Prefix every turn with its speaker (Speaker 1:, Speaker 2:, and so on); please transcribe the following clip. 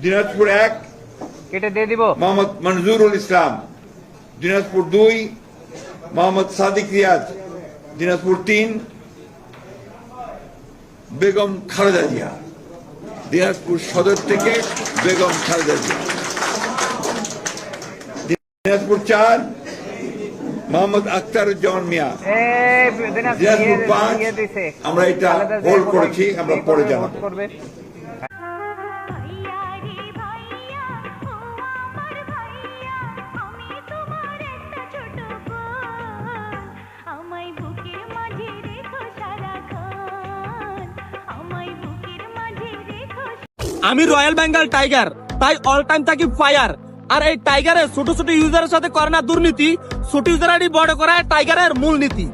Speaker 1: দিনাজপুর 1
Speaker 2: কেটে দিয়ে দিব।
Speaker 1: মোহাম্মদ মনজুরুল ইসলাম, দিনাজপুর 2 মোহাম্মদ সাদিক রিয়াজ, দিনাজপুর 3 বেগম খালেদা জিয়া, দিনাজপুর সদর থেকে বেগম খালেদা জিয়া, দিনাজপুর 4 মোহাম্মদ আখতারুজ্জামান মিয়া, দিনাজপুর 5 আমরা এটা হোল্ড করেছি, আমরা পরে জানাবো।
Speaker 3: আমি রয়্যাল বেঙ্গল টাইগার, তাই অল টাইম থাকি ফায়ার। আর এই টাইগারের ছোট ছোট ইউজারের সাথে করে না দুর্নীতি, ছোট ইউজার বড় করা টাইগারের মূল নীতি।